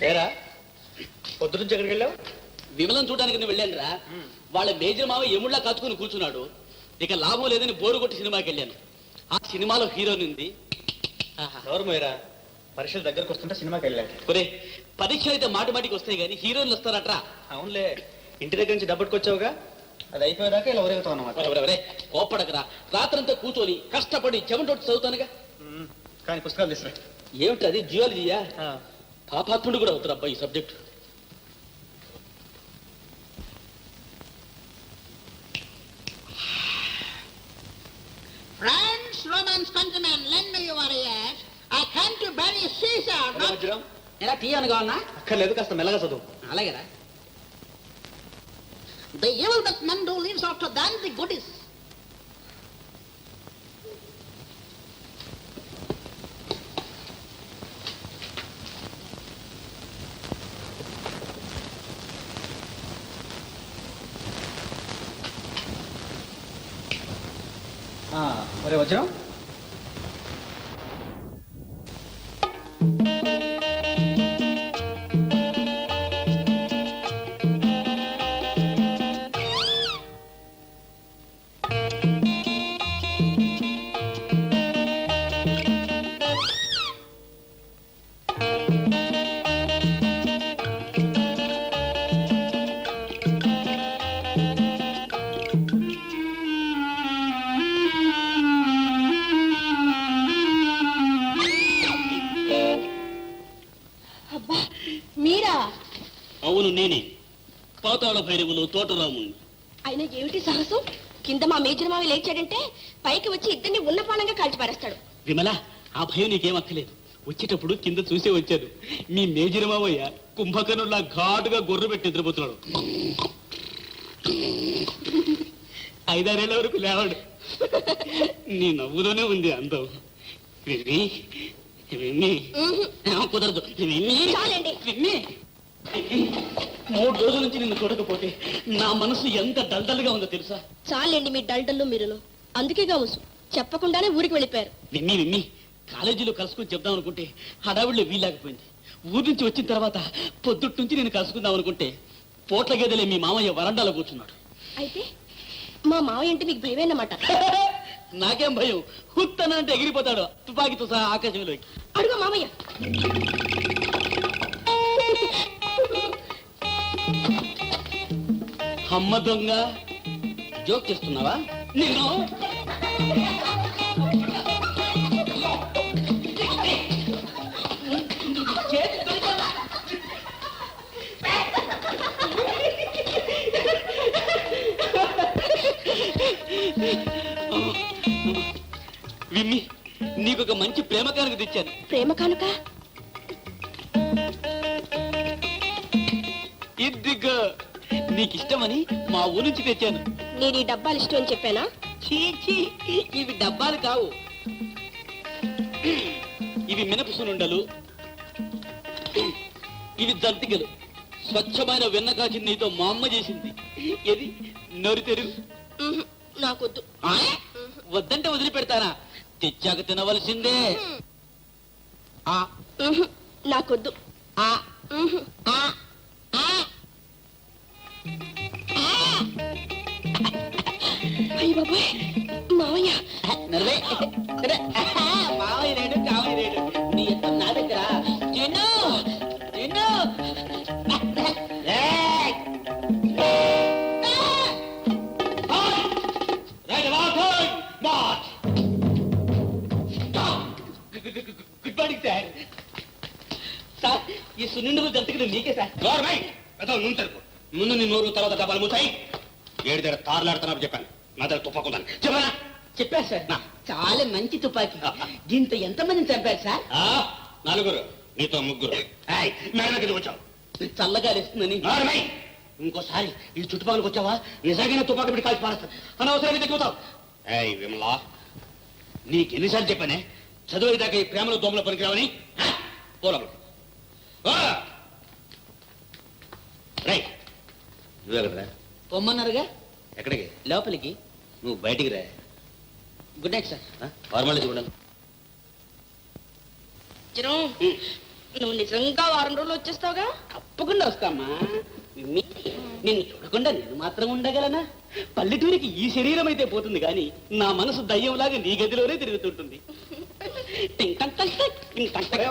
ఏరా పొద్దు నుంచి ఎక్కడికి వెళ్ళావు? విమలం చూడడానికి నువ్వు వెళ్ళాను రా. వాళ్ళ మేజర్ మావ ఎముళ్ళా కత్తుకుని కూర్చున్నాడు. ఇక లాభం లేదని బోరు కొట్టి సినిమాకి వెళ్ళాను. ఆ సినిమాలో హీరోయిన్ ఉంది. ఎవరు మీరా? పరీక్షలు దగ్గరకు వస్తుంటే సినిమాకి వెళ్ళాడు. ఒరే, పరీక్షలు అయితే మాటి మాటికి వస్తాయి కానీ హీరోయిన్లు వస్తారట్రా. అవునులే, ఇంటి దగ్గర నుంచి డబ్బుకొచ్చావుగా, అది అయిపోయేదాకా ఇలా ఊరేగుతావు అన్నమాట. కోప్పడకరా, రాత్రంతా కూర్చొని కష్టపడి చెమటొట్టి చదువుతానుగా. కానీ పుస్తకాలు తీసుకురా. ఏమిటి అది? జియాలజీయా? పాపాత్ముడు కూడా అవుతారు అబ్బా ఈ subject. Friends, Romans, countrymen, lend me your ears. I came to bury Caesar. ఎలా టీ అని కావాలన్నా? అక్కర్లేదు, కాస్త మెల్లగా చదువు. అలాగేరా. The evil that men do leaves after them the good is. మరి వజ్రం అవును, నేనే పాతాళ భైరవులు తోటరాముని. అయినా ఏమిటి సాహసం? కింద మా మేజర్ మావి లేచాడంటే పైకి వచ్చి ఇద్దరిని ఉన్న పానంగా కాల్చి పారేస్తాడు. విమల, ఆ భయం నీకేం అక్కలేదు. వచ్చేటప్పుడు కింద చూసే వచ్చాను. మీ మేజర్ మావయ్య కుంభకర్ణులా ఘాటుగా గొర్రె పెట్టి నిద్రపోతున్నాడు. 5-6 ఏళ్ల వరకు లేవాడు. నీ నవ్వులోనే ఉంది అందం. విమ్మి విమ్మి కుదరదు. విమ్మి విమ్మి, 3 రోజుల నుంచి నిన్ను చూడకపోతే నా మనసు ఎంత డల్డల్గా ఉందో తెలుసా? చాలండి మీ డల్డల్లు మీరును. అందుకే కావచ్చు చెప్పకుండానే ఊరికి వెళ్ళిపోయారు. విమ్మి విమ్మి, కాలేజీలో కలుసుకుని చెప్దాం అనుకుంటే హడావుడిలో వీల్లేకపోయింది. ఊరి నుంచి వచ్చిన తర్వాత పొద్దుటి నుంచి నేను కలుసుకుందాం అనుకుంటే పోట్ల గేదెలే మీ మామయ్య వరండాలో కూర్చున్నాడు. అయితే మా మావయ్య అంటే మీకు భయమేనమాట? నాకేం భయం, హుత్తన అంటే ఎగిరిపోతాడు తుపాకీతో సహా ఆకాశంలోకి. అడుగు మామయ్య. అమ్మ దొంగ, జోక్ చేస్తున్నావా? నేను విమ్మి, నీకొక మంచి ప్రేమ కానుక తెచ్చాను. ప్రేమ కానుక? ఇదిగో, నీకిష్టమని మా ఊరు నుంచి తెచ్చాను. నేను ఈ డబ్బాలు ఇష్టం అని చెప్పానా? చీచి, ఇవి డబ్బాలు కావు. ఇవి మినపసునుండలు, ఇవి దంతికలు. స్వచ్ఛమైన వెన్న కాచి నీతో మా అమ్మ చేసింది. ఏది నోరు తెరు. నాకొద్దు. వద్దంటే వదిలిపెడతానా? తెచ్చాక తినవలసిందే. నాకొద్దు. అయ్య బాబాయ్, మావయ్య. మావయ్య రేడు, కావయ్య రేడు. నీ ఎంత నా దగ్గర Chinnu Chinnu. Good morning sir. Sir, ఈ సున్నిండు జంతుకులు మీకే సార్. ముందు నీ నోరు, తర్వాత డబ్బాలు మూసాయి. 7 దగ్గర తారులాడుతున్నా చెప్పాను. నా దగ్గర తుపాకుందని చెప్పానా? చెప్పారు సార్. చాలా మంచి తుపాకీ. దీంతో ఎంతమందిని చంపారు సార్? 4, నీతో 3. మేడకి వచ్చావు. చల్లగా ఇస్తుందని. ఇంకోసారి ఈ చుట్టుపక్కలకి వచ్చావా నిజంగానే తుపాకి పెట్టి కాల్చి పారేస్తాను. అనవసరంగా తెచ్చుతావు. విమలా, నీకు ఎన్నిసార్లు చెప్పానే చదువు దాకా ఈ ప్రేమలో దోమలో పనికిరావని? పోలబడు. నువ్వెక్కడరా? పొమ్మన్నారుగా. ఎక్కడికి? లోపలికి. నువ్వు బయటికి రా. Good night sir. ఫార్మాలిటీ కూడా. నువ్వు నిజంగా వారం రోజులు వచ్చేస్తావుగా? తప్పకుండా వస్తామా విమ్మి. నిన్ను చూడకుండా నేను మాత్రం ఉండగలనా? పల్లెటూరికి ఈ శరీరం అయితే పోతుంది కానీ నా మనసు దయ్యంలాగా నీ గదిలోనే తిరుగుతుంటుంది. టింగ్ టంగ్ టంగ్ టంగ్, టింగ్ టంగ్ టంగ్.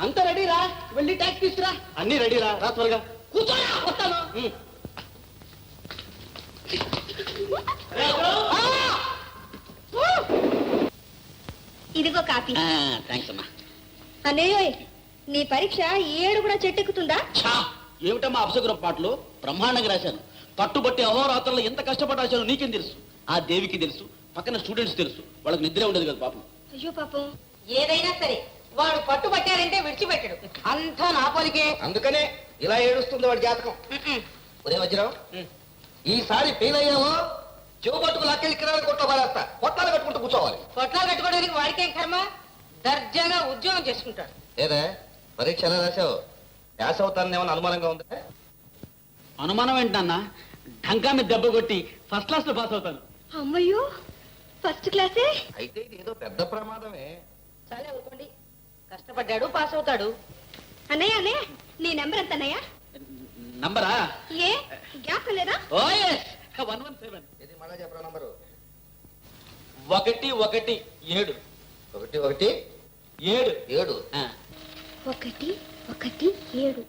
అంతా రెడీ రా, వెళ్ళి ట్యాక్సీ తీసుకురా. అన్ని రెడీ రా, రా త్వరగా. కూర్చోరా, వస్తాను. ఇదిగో కాపీ. థ్యాంక్స్ అమ్మా. అన్నయ్య, నీ పరీక్ష ఈ ఏడు కూడా చెట్టెక్కుతుందా? ఛా, ఏమిటమ్మా అపశకురం పాటలు? బ్రహ్మాండంగా రాశాను. పట్టుబట్టి అహోరాత్రంలో ఎంత కష్టపడి రాశాను నీకేం తెలుసు? ఆ దేవికి తెలుసు, పక్కన స్టూడెంట్స్ తెలుసు. వాళ్ళకి నిద్రే ఉండదు కదా పాపం. అయ్యో పాపం. ఏదైనా సరే వాడు పట్టుబట్టారంటే విడిచిపెట్టడు. అంతా నా పోలికే. అందుకనే ఇలా ఏడుస్తుంది వాడి జాతకం. ఒరే వజ్రం, ఈసారి ఫెయిల్ అయ్యావో చెవు పట్టుకు లాక్కెళ్ళి కిరాణా కొట్ట పారేస్తా. కొట్టాలు కట్టుకుంటూ కూర్చోవాలి. పొట్లాలు కట్టుకోవడానికి వాడికేం కర్మ? దర్జాగా ఉద్యోగం చేసుకుంటాడు. ఏదే పరీక్ష ఎలా రాశావు? పాస్ అవుతానని ఏమన్నా అనుమానంగా ఉందా? అనుమానం ఏంటన్నా? ఢంకా మీద దెబ్బ కొట్టి ఫస్ట్ క్లాస్ లో పాస్ అవుతాను. అమ్మయ్యో, ఫస్ట్ క్లాసే? అయితే ఇది ఏదో పెద్ద ప్రమాదమే. సరే ఊరుకోండి, కష్టపడ్డాడు, పాస్ అవుతాడు. అన్నయ్య అన్నయ్య, నీ నెంబర్ ఎంత అన్నయ్య? నంబరా? ఏ జ్ఞాపకం లేదా? ఓ ఎస్, 117. ఇది మళ్ళా చెప్పరా నంబరు? 117. 1 1 7. 7. 1 1 7